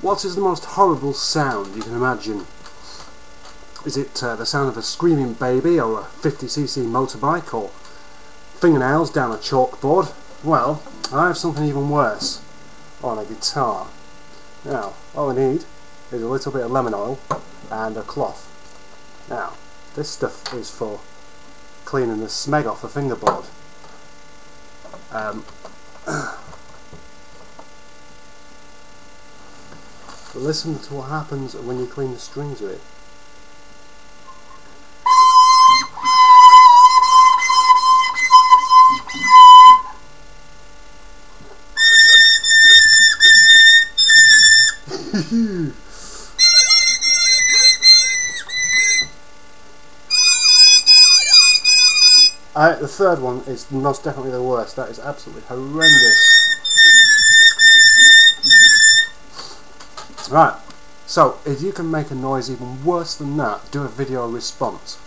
What is the most horrible sound you can imagine? Is it the sound of a screaming baby, or a 50cc motorbike, or fingernails down a chalkboard? Well, I have something even worse on a guitar. Now, all I need is a little bit of lemon oil and a cloth. Now, this stuff is for cleaning the smeg off the fingerboard. Listen to what happens when you clean the strings with it. The third one is most definitely the worst. That is absolutely horrendous. Right, so if you can make a noise even worse than that, do a video response.